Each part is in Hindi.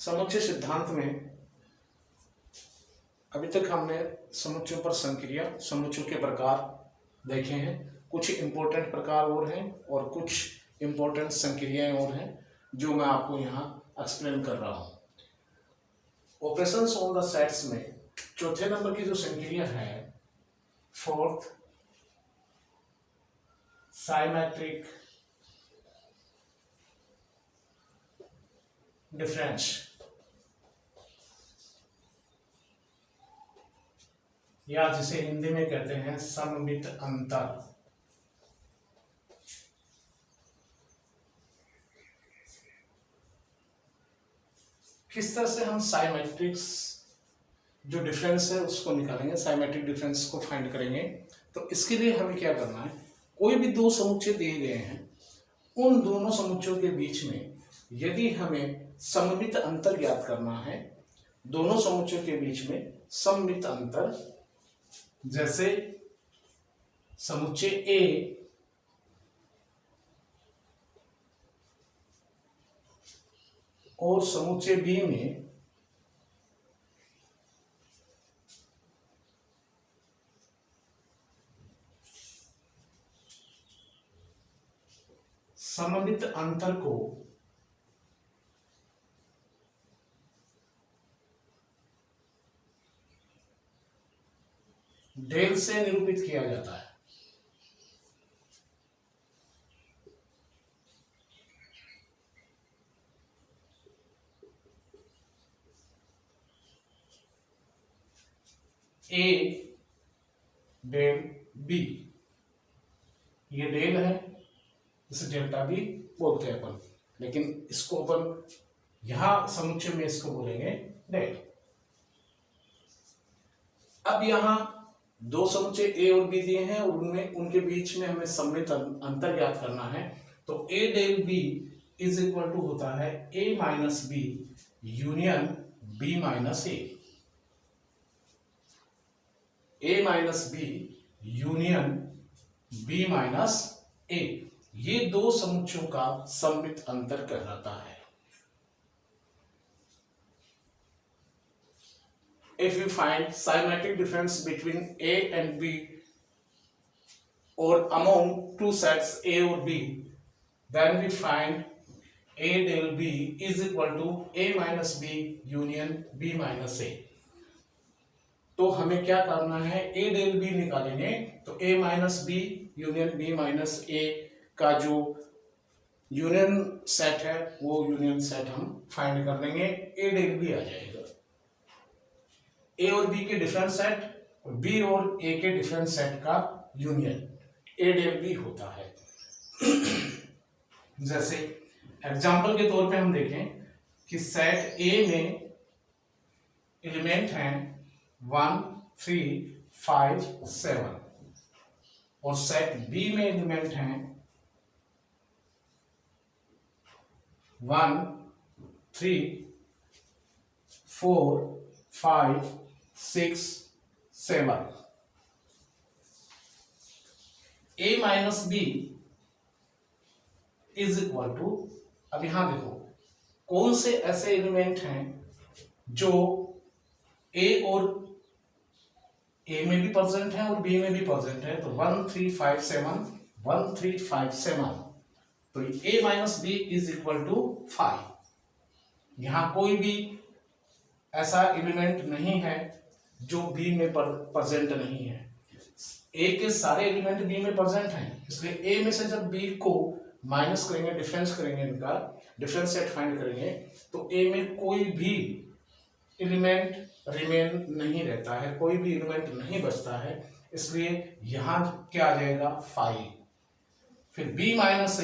समुच्चय सिद्धांत में अभी तक हमने समुच्चयों पर संक्रिया, समुच्चयों के प्रकार देखे हैं। कुछ इंपॉर्टेंट प्रकार और हैं और कुछ इंपॉर्टेंट संक्रियाएं और हैं जो मैं आपको यहाँ एक्सप्लेन कर रहा हूँ। ऑपरेशंस ऑन द सेट्स में चौथे नंबर की जो संक्रिया है, फोर्थ साइमेट्रिक डिफरेंस, या जिसे हिंदी में कहते हैं सममित अंतर। किस तरह से हम साइमेट्रिक्स जो डिफरेंस है उसको निकालेंगे, साइमेट्रिक डिफरेंस को फाइंड करेंगे। तो इसके लिए हमें क्या करना है, कोई भी दो समुच्चय दिए गए हैं, उन दोनों समुच्चयों के बीच में यदि हमें सममित अंतर ज्ञात करना है, दोनों समुच्चयों के बीच में सममित अंतर, जैसे समुच्चय ए और समुच्चय बी में सममित अंतर को डेल से निरूपित किया जाता है। ए डेल बी, ये डेल है, इसे डेल्टा बी बोलते हैं अपन, लेकिन इसको अपन यहां समुच्चय में इसको बोलेंगे डेल। अब यहां दो समुच्चय ए और बी दिए हैं और उनमें उनके बीच में हमें सममित अंतर ज्ञात करना है। तो A del B is equal to होता है A minus B union B minus A. A minus B union B minus A, ये दो समुच्चयों का सममित अंतर कहलाता है। If you find symmetric difference between A and B or among two sets A or B, then we find A del B is equal to A minus B union B minus A। तो हमें क्या करना है, A del B निकालेंगे तो A minus B union B minus A का जो यूनियन सेट है वो यूनियन सेट हम फाइंड कर लेंगे, A del B आ जाएगा। ए और बी के डिफरेंस सेट और बी और ए के डिफरेंस सेट का यूनियन ए डेल बी होता है। जैसे एग्जांपल के तौर पे हम देखें कि सेट ए में एलिमेंट हैं 1, 3, 5, 7 और सेट बी में एलिमेंट हैं 1, 3, 4, 5, 6, 7। A minus B is equal to, अब यहां देखो कौन से ऐसे एलिमेंट हैं जो A और A में भी प्रेजेंट है और B में भी प्रेजेंट है। तो 1, 3, 5, 7, 1, 3, 5, 7, तो A minus B is equal to 5। यहां कोई भी ऐसा एलिमेंट नहीं है जो बी में प्रेजेंट नहीं है। ए के सारे एलिमेंट बी में प्रेजेंट हैं, इसलिए ए में से जब बी को माइनस करेंगे, डिफरेंस करेंगे, इनका डिफरेंस सेट फाइंड करेंगे, तो ए में कोई भी एलिमेंट रिमेन नहीं रहता है, कोई भी एलिमेंट नहीं बचता है, इसलिए यहां क्या आ जाएगा 5। फिर बी माइनस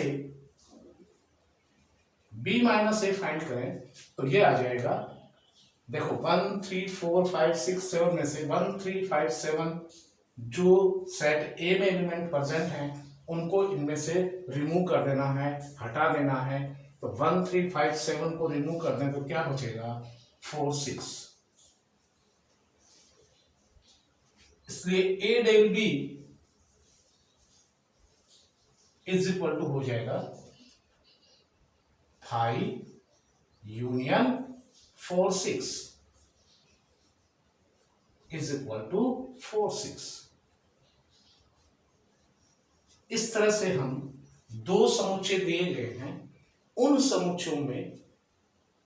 ए फाइंड करें तो ये आ जाएगा, देखो 1, 3, 4, 5, 6, 7 में से 1, 3, 5, 7 जो सेट ए में एलिमेंट प्रेजेंट हैं उनको इनमें से रिमूव कर देना है, हटा देना है। तो 1, 3, 5, 7 को रिमूव कर दें तो क्या बचेगा 4, 6। इसलिए A del B is equal to हो जाएगा 5 यूनियन 4 6 इज इक्वल टू 4 6। इस तरह से हम दो समुच्चय दिए गए हैं, उन समुच्चयों में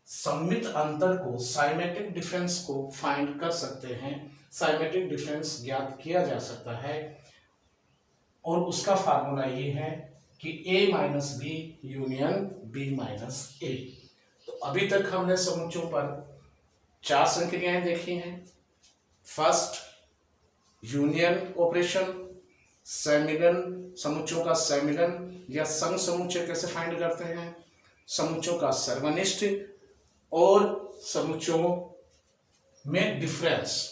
सममित अंतर को, साइमेट्रिक डिफरेंस को फाइंड कर सकते हैं। साइमेट्रिक डिफरेंस ज्ञात किया जा सकता है और उसका फार्मूला ये है कि a minus B union b minus A. तो अभी तक हमने समुच्चयों पर 4 संक्रियाएं देखी हैं। फर्स्ट, यूनियन ऑपरेशन, सम्मिलन, समुच्चयों का सम्मिलन या संघ समुच्चय कैसे फाइंड करते हैं, समुच्चयों का सर्वनिष्ठ और समुच्चयों में डिफरेंस,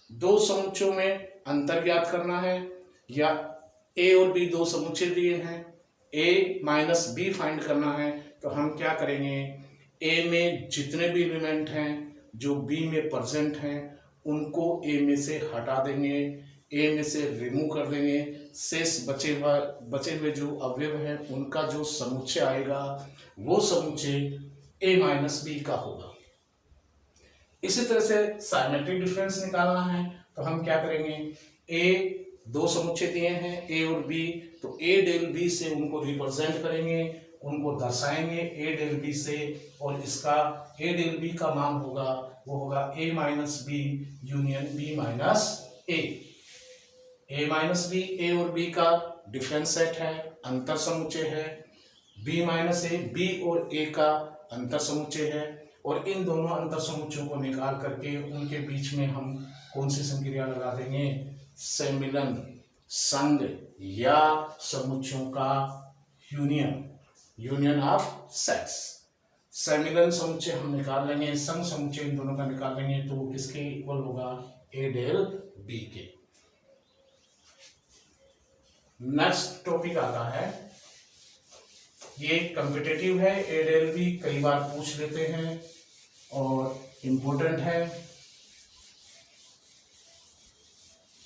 दो समुच्चयों में अंतर ज्ञात करना है, या ए और बी दो समुच्चय दिए हैं, ए माइनस बी फाइंड करना है। तो हम क्या करेंगे, ए में जितने भी एलिमेंट हैं जो बी में प्रेजेंट हैं उनको ए में से हटा देंगे, ए में से रिमूव कर देंगे, शेष बचे हुए जो अवयव हैं उनका जो समुच्चय आएगा वो समुच्चय ए माइनस बी का होगा। इसी तरह से साइमेट्रिक डिफरेंस निकालना है तो हम क्या करेंगे, ए दो समुच्चय दिए हैं ए और बी, तो ए डेल बी से उनको रिप्रेजेंट करेंगे, उनको दर्शाएंगे ए डेल बी से, और इसका ए डेल बी का मान होगा वो होगा A minus B union B minus A. A minus B A और बी का डिफरेंस सेट है, अंतर समुच्चय है, बी माइनस ए बी और ए का अंतर समुच्चय है, और इन दोनों अंतर समुच्चयों को निकाल करके उनके बीच में हम कौन सी संक्रिया लगा देंगे, सम्मिलन, संघ या समुच्चयों का यूनियन, यूनियन ऑफ सेट्स। सम्मिलन समुच्चय हम निकाल लेंगे, संघ समुच्चय इन दोनों का निकाल लेंगे, तो इसके इक्वल होगा ए डेल बी के। नेक्स्ट टॉपिक आता है, ये कॉम्पिटिटिव है, ए डेल बी कई बार पूछ लेते हैं और इम्पोर्टेंट है।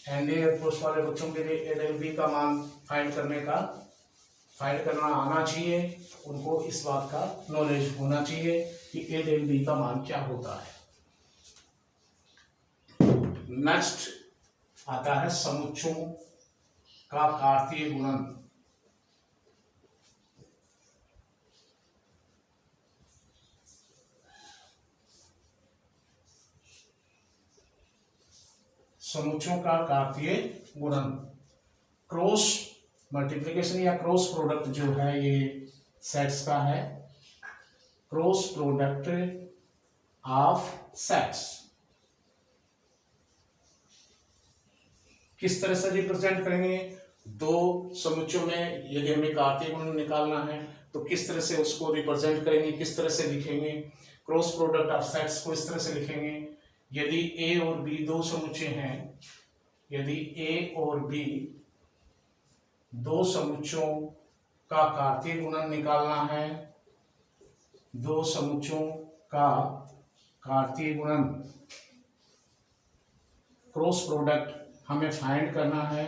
एनडीए एयरफोर्स वाले बच्चों के लिए ए डेल बी का मान फाइंड करना आना चाहिए, उनको इस बात का नॉलेज होना चाहिए कि ए डेल बी का मान क्या होता है। नेक्स्ट आता है समुच्चयों का कार्तीय गुणन। समुच्चयों का कार्तीय गुणन, क्रॉस मल्टीप्लिकेशन या क्रॉस प्रोडक्ट जो है ये सेट्स का है, क्रॉस प्रोडक्ट ऑफ सेट्स किस तरह से रिप्रेजेंट करेंगे, दो समुच्चयों में यदि हमें कार्तीय गुणन निकालना है तो किस तरह से उसको रिप्रेजेंट करेंगे, किस तरह से लिखेंगे। क्रॉस प्रोडक्ट ऑफ सेट्स को इस तरह से लिखेंगे, यदि ए और बी दो समुच्चय हैं, यदि ए और बी दो समुच्चयों का कार्तीय गुणन निकालना है, दो समुच्चयों का कार्तीय गुणन, क्रॉस प्रोडक्ट हमें फाइंड करना है,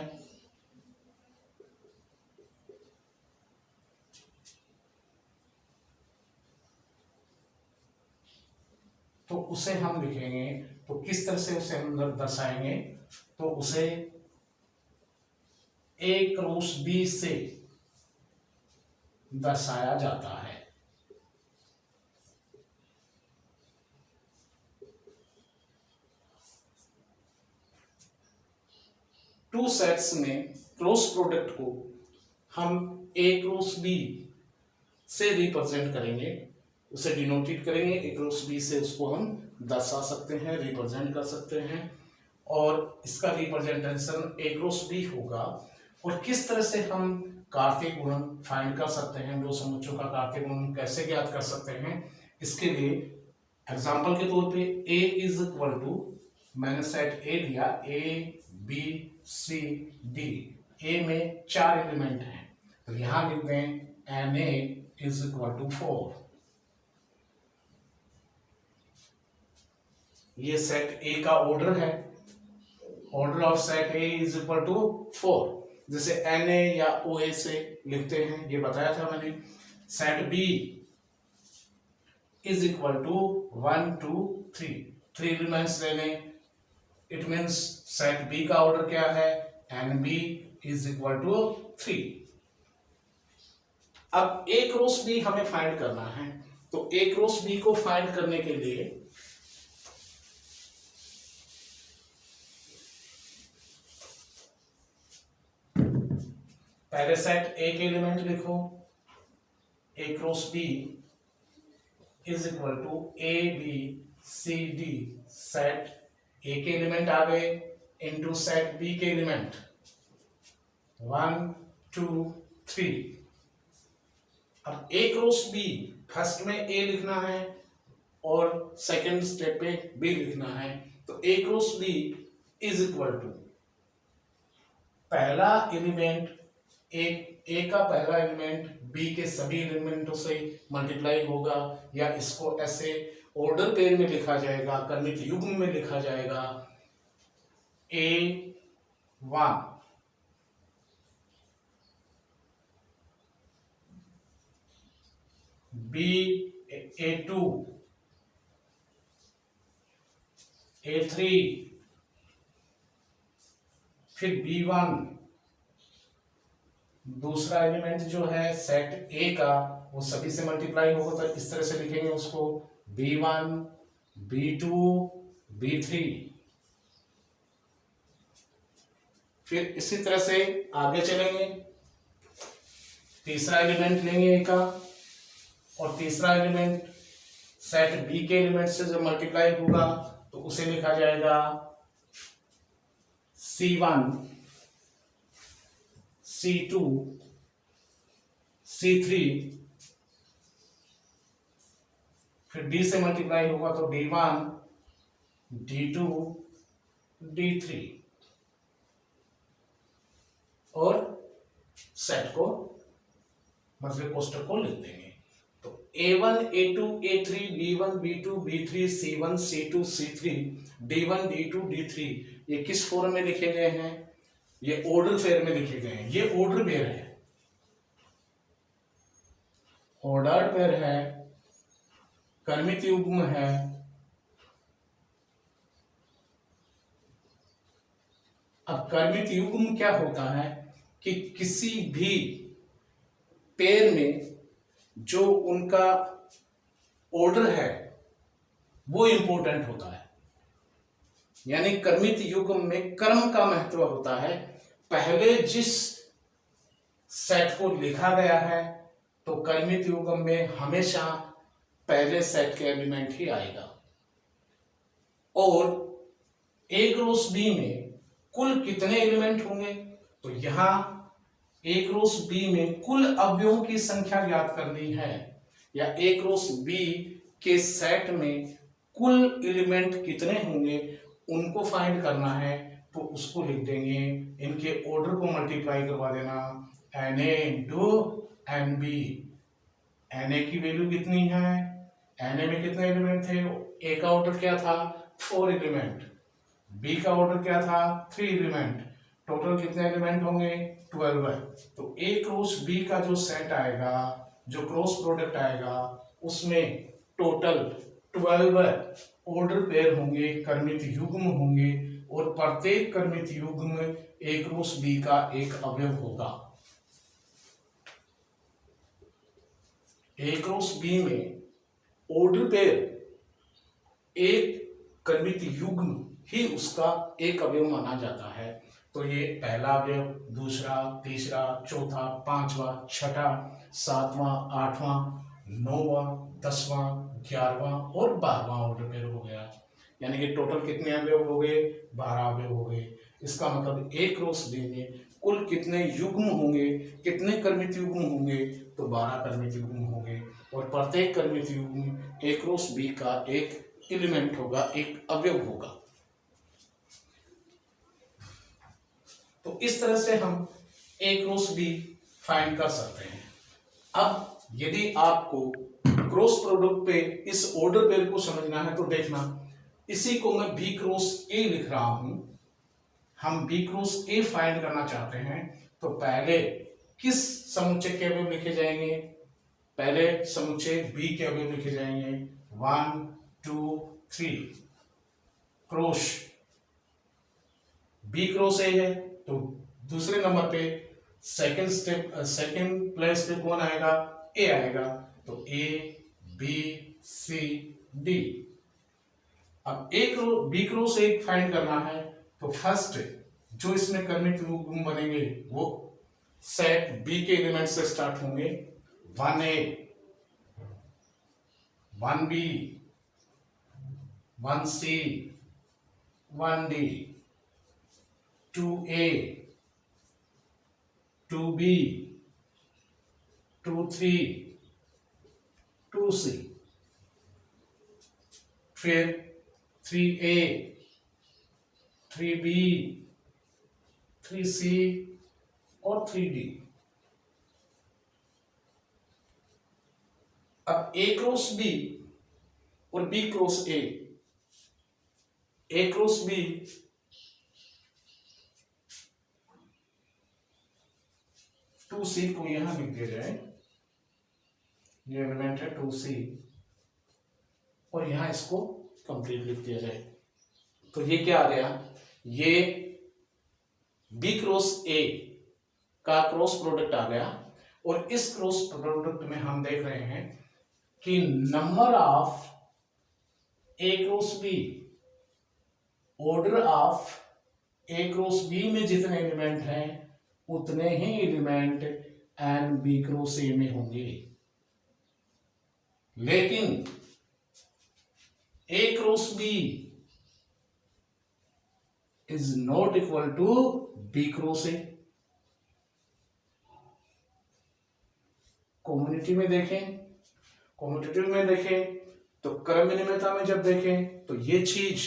तो उसे हम लिखेंगे, तो किस तरह से उसे हम दर्शाएंगे, तो उसे ए क्रॉस बी से दर्शाया जाता है। टू सेट्स में क्रॉस प्रोडक्ट को हम ए क्रॉस बी से रिप्रेजेंट करेंगे, उसे डिनोटेट करेंगे, ए क्रॉस बी से उसको हम दर्शा सकते हैं, रिप्रेजेंट कर सकते हैं, और इसका रिप्रेजेंटेशन ए क्रॉस बी होगा। और किस तरह से हम कार्तीय गुणन फाइंड कर सकते हैं, दो समुच्चयों का कार्तीय गुणन कैसे ज्ञात कर सकते हैं, इसके लिए एग्जांपल के तौर पे ए इज इक्वल टू, मैंने सेट ए लिया, ए बी सी डी, ए में 4 एलिमेंट हैं, तो यहां लिखते हैं n A is equal to 4। ये सेट ए का ऑर्डर है, order of set A is equal to 4, जैसे एन ए या ओ ए से लिखते हैं, ये बताया था मैंने। Set B is equal to 1 2 3, 3 elements ले लें। इट मीन्स सेट बी का ऑर्डर क्या है, n B is equal to 3। अब ए क्रॉस बी हमें फाइंड करना है, तो ए क्रॉस बी को फाइंड करने के लिए पहले सेट ए के एलिमेंट लिखो, A cross B is equal to A B C D, set A के एलिमेंट आ गए इनटू सेट बी के एलिमेंट 1 2 3। अब ए क्रॉस बी फर्स्ट में ए लिखना है और सेकंड स्टेप पे बी लिखना है, तो A cross B is equal to पहला एलिमेंट ए का पहला एलिमेंट बी के सभी एलिमेंटों से मल्टीप्लाई होगा, या इसको ऐसे ऑर्डर पेयर में लिखा जाएगा, क्रमित युग्म में लिखा जाएगा। A1 A2 A3, फिर B1 दूसरा एलिमेंट जो है सेट ए का वो सभी से मल्टीप्लाई होगा, तो इस तरह से लिखेंगे उसको B1 B2 B3। फिर इसी तरह से आगे चलेंगे, तीसरा एलिमेंट लेंगे ए का, और तीसरा एलिमेंट सेट बी के एलिमेंट से जब मल्टीप्लाई होगा तो उसे लिखा जाएगा C1 C2 C3, फिर D से मल्टीप्लाई होगा तो D1 D2 D3, और सेट को मतलब कोष्टक को लिख देंगे। तो A1 A2 A3 B1 B2 B3 C1 C2 C3 D1 D2 D3 ये किस फॉर्म में लिखे गए हैं, ये ऑर्डर पेयर में लिखे गए हैं। ये ऑर्डर पेयर है, ऑर्डर पेयर है, क्रमित युग्म है। अब क्रमित युग्म क्या होता है कि किसी भी पेयर में जो उनका ऑर्डर है वो इंपॉर्टेंट होता है, यानी क्रमित युग्म में क्रम का महत्व होता है। पहले जिस सेट को लिखा गया है तो क्रमित युग्म में हमेशा पहले सेट के एलिमेंट ही आएगा, और ए क्रॉस बी में कुल कितने एलिमेंट होंगे, तो यहां ए क्रॉस बी में कुल अवयवों की संख्या ज्ञात करनी है, या ए क्रॉस बी के सेट में कुल एलिमेंट कितने होंगे उनको फाइंड करना है। तो उसको लिख देंगे, इनके ऑर्डर को मल्टीप्लाई करवा देना, Na इंटू Nb। Na की वैल्यू कितनी है, Na में कितने एलिमेंट थे, ए का ऑर्डर क्या था 4 एलिमेंट, बी का ऑर्डर क्या था 3 एलिमेंट, टोटल कितने एलिमेंट होंगे 12 है। तो ए क्रॉस बी का जो सेट आएगा, जो क्रॉस प्रोडक्ट आएगा, उसमें टोटल 12 ऑर्डर पेयर होंगे, क्रमित युग्म होंगे, और प्रत्येक क्रमित युग्म में ए क्रॉस बी का एक अवयव होगा। ए क्रॉस बी में ऑर्डर पेयर एक क्रमित युग्म ही उसका एक अवयव माना जाता है। तो ये पहला अवयव, दूसरा, तीसरा, चौथा, पांचवा, छठा, सातवां, आठवां, 9वां, 10वां, 11वां और 12वां ऑर्डर पेयर हो गया। यानी कि टोटल कितने अवयव हो गए, 12 अवयव हो गए। इसका मतलब ए क्रॉस बी में कुल कितने युग्म होंगे, कितने क्रमित युग्म होंगे, तो 12 क्रमित युग्म होंगे, और प्रत्येक क्रमित युग्म ए क्रॉस बी का एक एलिमेंट होगा, एक अवयव होगा। तो इस तरह से हम ए क्रॉस बी फाइंड कर सकते हैं। अब यदि आपको क्रॉस प्रोडक्ट पे इस ऑर्डर पेयर को समझना है तो देखना, इसी को मैं बी क्रॉस ए लिख रहा हूं। हम बी क्रॉस ए फाइंड करना चाहते हैं, तो पहले किस समुच्चय के अवयव लिखे जाएंगे, पहले समुच्चय बी के अवयव लिखे जाएंगे 1 2 3 क्रॉस बी क्रॉस ए है, तो दूसरे नंबर पे सेकंड प्लेस पे कौन आएगा? ए आएगा। तो ए बी सी डी। अब A B cross A find करना है, तो फर्स्ट जो इसमें क्रमिक युग्म बनेंगे वो सेट बी के एलिमेंट से स्टार्ट होंगे। 1A 1B 1C 1D 2A 2B 2C 2C, फिर 3A 3B 3C और 3D। अब A क्रॉस B और B cross A, A cross B 2C को यहां लिख दिया जाए, ये एलिमेंट है 2C, और यहां इसको कंप्लीट लिख दिया जाए। तो ये क्या आ गया? ये B क्रॉस A का क्रॉस प्रोडक्ट आ गया, और इस क्रॉस प्रोडक्ट में हम देख रहे हैं कि number of A cross B, order of A cross B में जितने एलिमेंट हैं उतने ही element n B cross A में होंगे, लेकिन A cross B is not equal to B cross A। Commutative में देखें तो क्रम विनिमयता में जब देखें तो ये चीज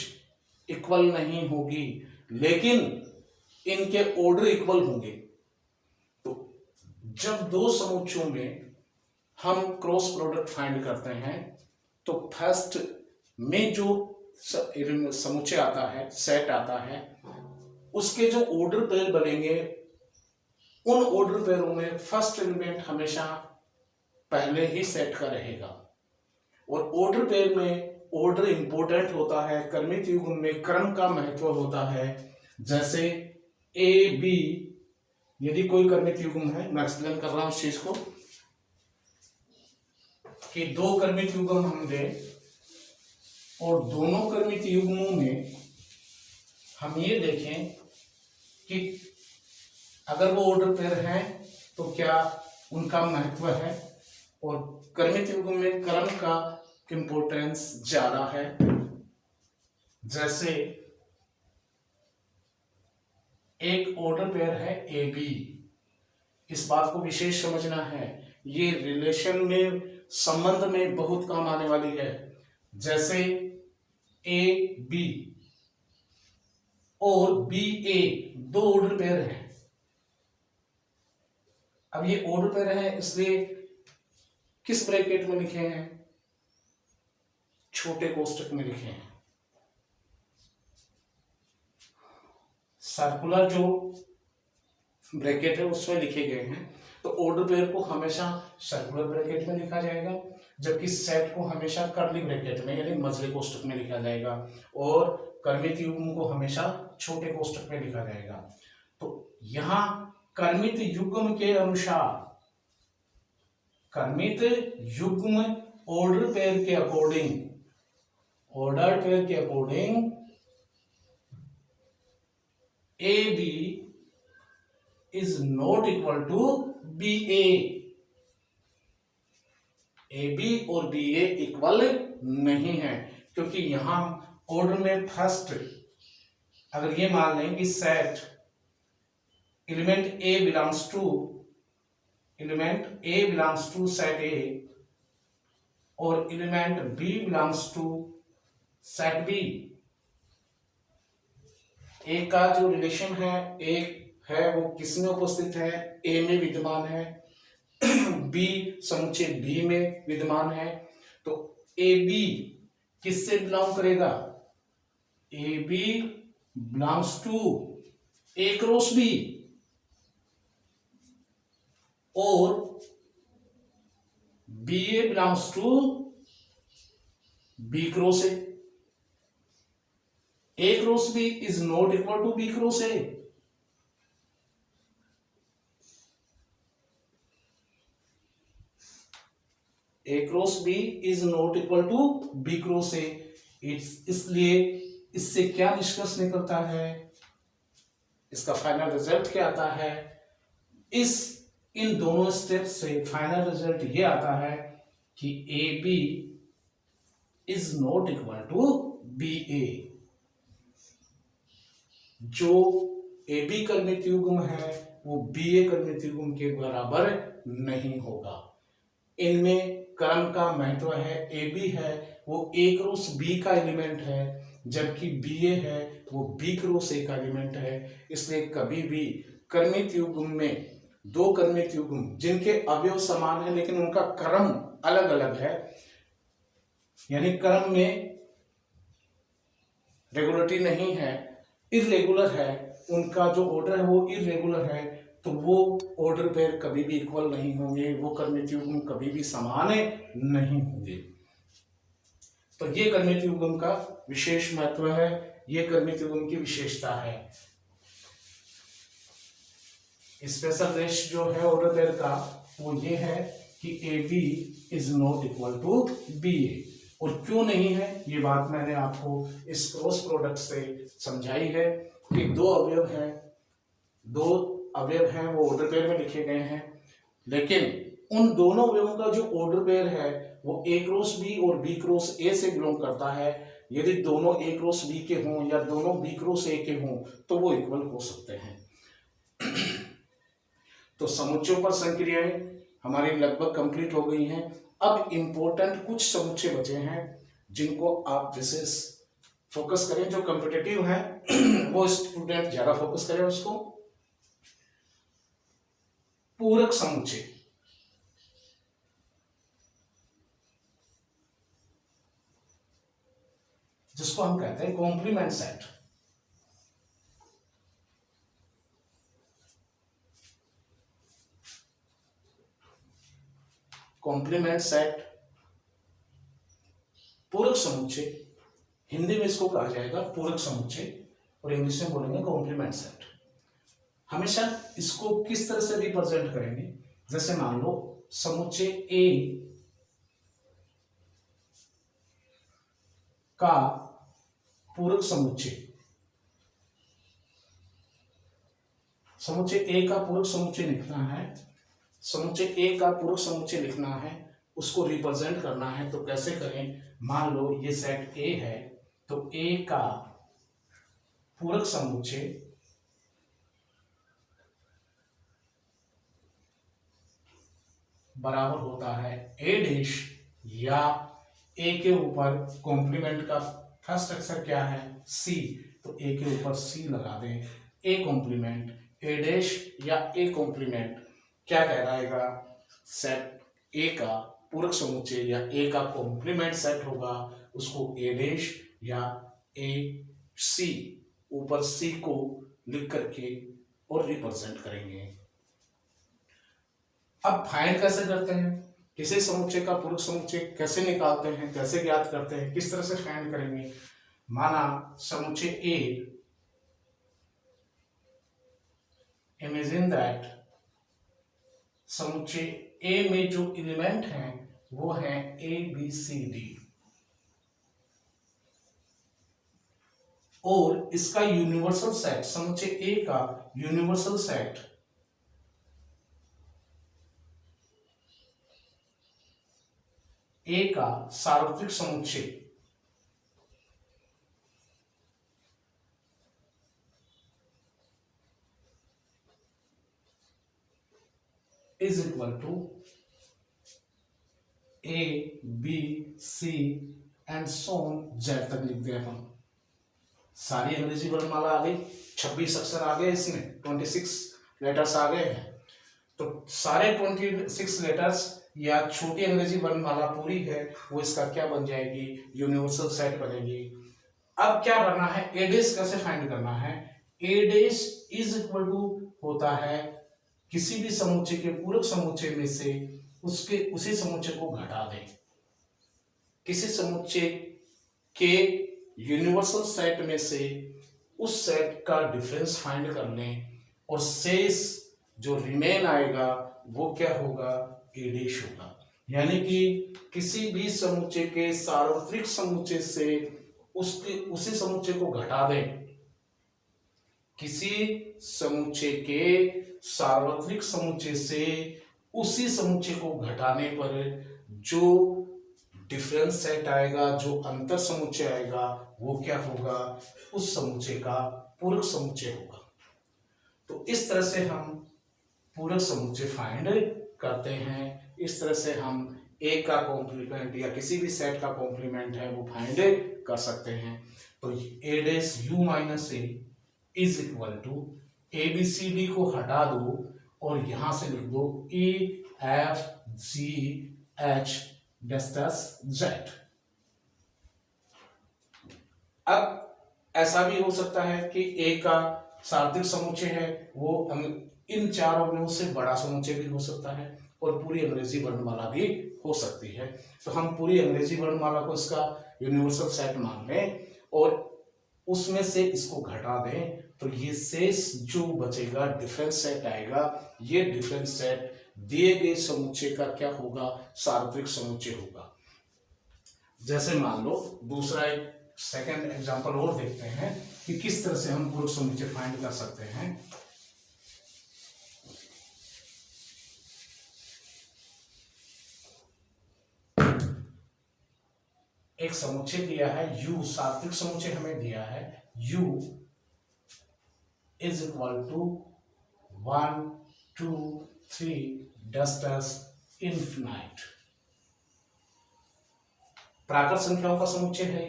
इक्वल नहीं होगी, लेकिन इनके ऑर्डर इक्वल होंगे। तो जब दो समुच्चयों में हम क्रॉस प्रोडक्ट फाइंड करते हैं, तो फर्स्ट में जो समुच्चय आता है, सेट आता है, उसके जो ऑर्डर पेयर बनेंगे, उन ऑर्डर पेयरों में फर्स्ट एलिमेंट हमेशा पहले ही सेट का रहेगा। और ऑर्डर पेयर में ऑर्डर इंपॉर्टेंट होता है, क्रमिक युग्म में क्रम का महत्व होता है। जैसे ए बी, यदि कोई क्रमिक युग्म है, मैं एक्सप्लेन कर रहा हूं उस चीज को, कि दो क्रमिक युग्म हम दें और दोनों क्रमिक युग्मों में हम ये देखें कि अगर वो ऑर्डर पेयर हैं तो क्या उनका महत्व है, और क्रमिक युग्म में क्रम का इंपॉर्टेंस ज्यादा है। जैसे एक ऑर्डर पेयर है ए बी, इस बात को विशेष समझना है, ये रिलेशन में, संबंध में बहुत काम आने वाली है। जैसे ए बी और बी ए दो ऑर्डर पेयर हैं। अब ये ऑर्डर पेयर है, इसलिए किस ब्रैकेट में लिखे हैं? छोटे कोष्टक में लिखे हैं। सर्कुलर जो ब्रैकेट है उसमें लिखे गए हैं। तो ऑर्डर पेयर को हमेशा सर्कुलर ब्रैकेट में लिखा जाएगा, जबकि सेट को हमेशा कर्ली ब्रैकेट में यानी मझले कोष्टक में लिखा जाएगा, और क्रमिक युग्म को हमेशा छोटे कोष्टक में लिखा जाएगा। तो यहां क्रमिक युग्म के अनुसार, क्रमिक युग्म ऑर्डर पेयर के अकॉर्डिंग, ऑर्डर पेयर के according A B is not equal to B A. A B और बी ए इक्वल नहीं है, क्योंकि यहां ऑर्डर में फर्स्ट अगर ये मान लें कि set element A belongs to set A और element B belongs to set B, A का जो रिलेशन है, एक है वो किसमें उपस्थित है? ए में विद्यमान है, बी समुच्चय बी में विद्यमान है। तो ए बी किससे बिलोंग करेगा? A B belongs to A cross B, और B A belongs to B cross A cross B is not equal to B cross A cross B is not equal to B cross A. इसलिए इससे क्या निष्कर्ष निकलता है, इसका फाइनल रिजल्ट क्या आता है, इन दोनों स्टेप से फाइनल रिजल्ट ये आता है कि A B is not equal to B A. जो ए बी कर्मित युग्म है वो बी ए कर्मित युग्म के बराबर नहीं होगा। इनमें क्रम का महत्व है, ए बी है वो ए क्रॉस बी का एलिमेंट है, जबकि बी ए है वो बी क्रॉस ए का एलिमेंट है। इसलिए कभी भी कर्मित युग्म में दो कर्मित युग्म जिनके अवयव समान है लेकिन उनका क्रम अलग अलग है, यानी क्रम में रेगुलरिटी नहीं है, इररेगुलर है, उनका जो ऑर्डर है वो इररेगुलर है, तो वो ऑर्डर पेयर कभी भी इक्वल नहीं होंगे, वो कर्मित युग्म कभी भी समान नहीं होंगे। तो ये कर्मित युग्म का विशेष महत्व है, ये कर्मित युग्म की विशेषता है। स्पेशल रेश जो है ऑर्डर पेयर का वो ये है कि A B is not equal to B A. और क्यों नहीं है ये बात मैंने आपको इस क्रॉस प्रोडक्ट से समझाई है कि दो अवयव हैं वो ऑर्डर पेयर में लिखे गए हैं, लेकिन उन दोनों अवयवों का जो ऑर्डर पेयर है वो ए क्रॉस बी और बी क्रॉस ए से बिलोंग करता है। यदि दोनों ए क्रॉस बी के हों या दोनों बी क्रॉस ए के हों तो वो इक्वल हो सकते हैं। तो समुच्चयों पर संक्रियाएं हमारी लगभग कंप्लीट हो गई हैं। अब इंपॉर्टेंट कुछ समुच्चय बचे हैं जिनको आप विशेष फोकस करें, जो कॉम्पिटिटिव है वो स्टूडेंट ज्यादा फोकस करें उसको। पूरक समुच्चय, जिसको हम कहते हैं कॉम्प्लीमेंट सेट। कॉम्प्लीमेंट सेट, पूरक समुच्चय, हिंदी में इसको कहा जाएगा पूरक समुच्चय और इंग्लिश में बोलेंगे कॉम्प्लीमेंट सेट। हमेशा इसको किस तरह से रिप्रेजेंट करेंगे, जैसे मान लो समुच्चय ए का पूरक समुच्चय, समुच्चय ए का पूरक समुच्चय लिखना है, समुच्चय ए का पूरक समुच्चय लिखना है, उसको रिप्रेजेंट करना है तो कैसे करें। मान लो ये सेट ए है तो ए का पूरक समुच्चय बराबर होता है ए डैश, या ए के ऊपर कॉम्प्लीमेंट का फर्स्ट अक्षर क्या है सी, तो ए के ऊपर सी लगा दें। ए कॉम्प्लीमेंट ए डैश या ए कॉम्प्लीमेंट क्या कहलाएगा, सेट ए का पूरक समुच्चय या ए का कॉम्प्लीमेंट सेट होगा, उसको ए डैश या ए सी, ऊपर सी को लिख करके और रिप्रेजेंट करेंगे। अब फाइंड कैसे करते हैं, किसी समुच्चय का पूरक समुच्चय कैसे निकालते हैं, कैसे ज्ञात करते हैं, किस तरह से फाइंड करेंगे। माना समुच्चय ए, इमेजिन दैट समुच्चय ए में जो एलिमेंट हैं वो हैं ए बी सी डी, और इसका यूनिवर्सल सेट, समुच्चय ए का यूनिवर्सल सेट ए का सार्वत्रिक समुच्चय is equal to A B C and so on Z तक लिख दिया। हम सारी अंग्रेजी वर्णमाला आ गई, 26 अक्षर आ गए, इसमें 26 लेटर्स आ गए हैं, तो सारे 26 लेटर्स या छोटी अंग्रेजी वर्णमाला पूरी है वो इसका क्या बन जाएगी, यूनिवर्सल सेट बनेगी। अब क्या करना है, ए डैश कैसे फाइंड करना है। ए डैश इज इक्वल टू होता है किसी भी समुच्चय के पूरक समुच्चय में से उसी समुच्चय को घटा दें। किसी समुच्चय के यूनिवर्सल सेट में से उस सेट का डिफरेंस फाइंड कर लें और शेष जो रिमेन आएगा वो क्या होगा, ए डैश होगा। यानी कि किसी भी समुच्चय के सार्वत्रिक समुच्चय से उसी समुच्चय को घटा दें। किसी समुच्चय के सार्वत्रिक समुच्चय से उसी समुच्चय को घटाने पर जो डिफरेंस सेट आएगा, जो अंतर समुच्चय आएगा, वो क्या होगा, उस समुच्चय का पूरक समुच्चय होगा। तो इस तरह से हम पूरक समुच्चय फाइंड करते हैं। इस तरह से हम ए का कॉम्प्लीमेंट या किसी भी सेट का कॉम्प्लीमेंट है वो फाइंड कर सकते हैं। तो A dash U minus A is equal to A B C D को हटा दो और यहां से लिख दो E F G H dash Z. अब ऐसा भी हो सकता है कि ए का सार्वत्रिक समुच्चय है वो इन चार अवयवों से बड़ा समुच्चय भी हो सकता है और पूरी अंग्रेजी वर्णमाला भी हो सकती है। तो हम पूरी अंग्रेजी वर्णमाला को इसका यूनिवर्सल सेट मान लें और उसमें से इसको घटा दें, तो ये शेष जो बचेगा डिफरेंस सेट आएगा। ये डिफरेंस सेट दिए गए समुच्चय का क्या होगा, सार्वत्रिक समुच्चय होगा। जैसे मान लो दूसरा एक सेकंड एग्जांपल और देखते हैं कि किस तरह से हम पूरक समुच्चय फाइंड कर सकते हैं। एक समुच्चय दिया है u, सार्वत्रिक समुच्चय हमें दिया है u is equal to 1 2 3 dots infinite. प्राकृत संख्याओं का समुच्चय है।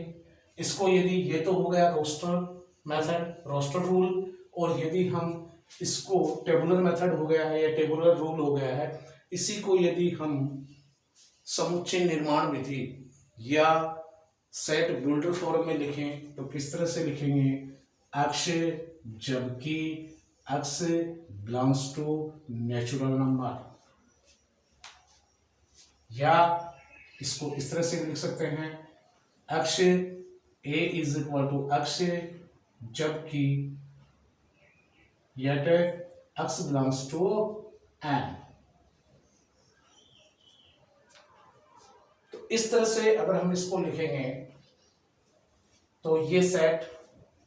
इसको यदि ये तो हो गया रोस्टर मेथड, रोस्टर रूल, और यदि हम इसको टेबुलर मेथड हो गया है या टेबुलर रूल हो गया है, इसी को यदि हम समुच्चय निर्माण विधि या सेट बिल्डर फॉर्म में लिखें तो किस तरह से लिखेंगे, एक्स जबकि x belongs to natural number, या इसको इस तरह से लिख सकते हैं x A is equal to x जबकि yet x belongs to n। तो इस तरह से अगर हम इसको लिखेंगे तो ये सेट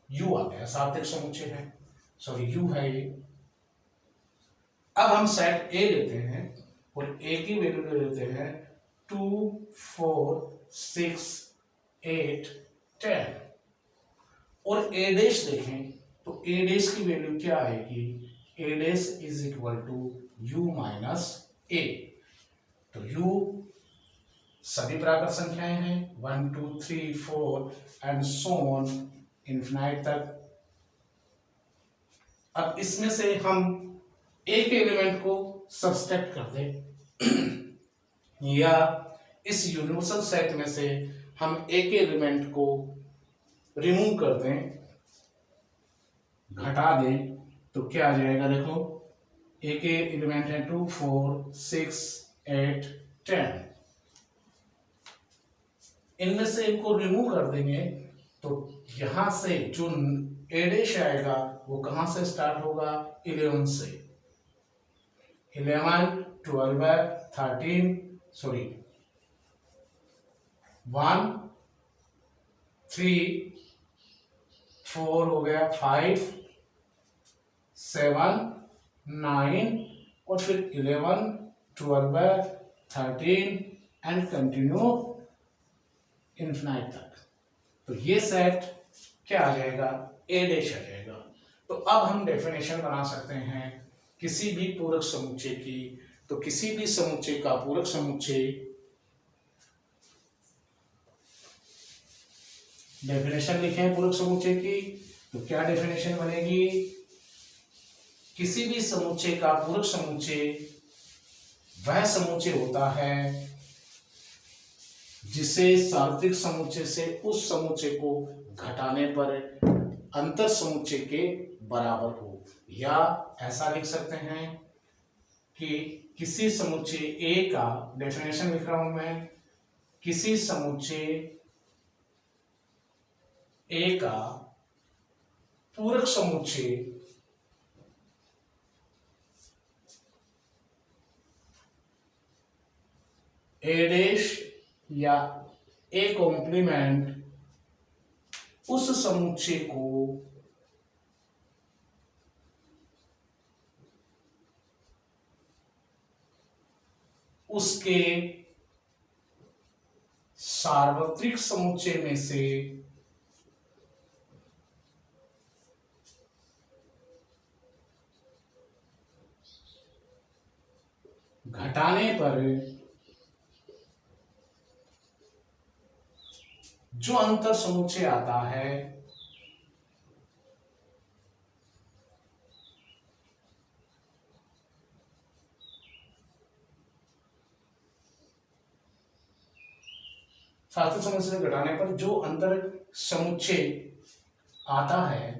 U आ गया, सार्वत्रिक समुच्चय है, सॉरी U है ये। अब हम सेट A लेते हैं और A की वैल्यू ले लेते हैं 2 4 6 8 10 और A डैश देखें तो A डैश की वैल्यू क्या आएगी, A dash is equal to U minus A। तो U सभी प्राकृत संख्याएं हैं 1 2 3 4 एंड सो ऑन इन्फिनाइट तक। अब इसमें से हम एक एलिमेंट को सब्सट्रैक्ट कर दें या इस यूनिवर्सल सेट में से हम एक एलिमेंट को रिमूव कर दें, घटा दें, तो क्या आ जाएगा, देखो एक एलिमेंट है 2 4 6 8 10, इनमें से एक को रिमूव कर देंगे तो यहां से जो ए डैश आएगा वो कहां से स्टार्ट होगा, 11 से। 11 12 13 सॉरी 1 3 4 हो गया, 5 7 9 और फिर 11 12 13 एंड कंटिन्यू इन्फिनाइट तक। तो ये सेट क्या आ जाएगा, ए डैश आ जाएगा। तो अब हम डेफिनेशन बना सकते हैं किसी भी पूरक समुच्चय की। तो किसी भी समुच्चय का पूरक समुच्चय, डेफिनेशन लिखें पूरक समुच्चय की, तो क्या डेफिनेशन बनेगी, किसी भी समुच्चय का पूरक समुच्चय वह समुच्चय होता है जिसे सार्वत्रिक समुच्चय से उस समुच्चय को घटाने पर अंतर समुच्चय के बराबर हो, या ऐसा लिख सकते हैं कि किसी समुच्चय ए का डेफिनेशन लिख रहा हूं मैं, किसी समुच्चय ए का पूरक समुच्चय ए डैश या ए कॉम्प्लीमेंट उस समुच्चय को उसके सार्वत्रिक समुच्चय में से घटाने पर जो अंतर समुच्चय आता है सार्वत्रिक समुच्चय से घटाने पर जो अंतर समुच्चय आता है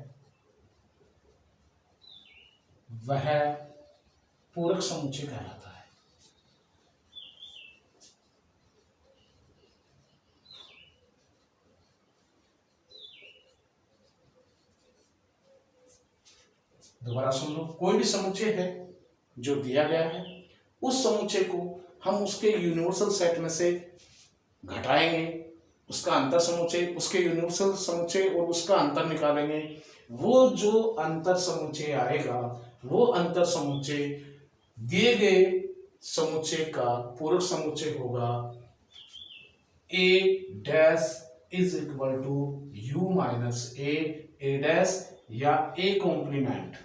वह पूरक समुच्चय कहलाता है। दोबारा सुन लो, कोई भी समुच्चय है जो दिया गया है, उस समुच्चय को हम उसके यूनिवर्सल सेट में से घटाएंगे, उसका अंतर समुच्चय, उसके यूनिवर्सल समुच्चय और उसका अंतर निकालेंगे। वो जो अंतर समुच्चय आएगा वो अंतर समुच्चय दिए गए समुच्चय का पूरक समुच्चय होगा। A dash is equal to U minus A dash या ए कॉम्प्लीमेंट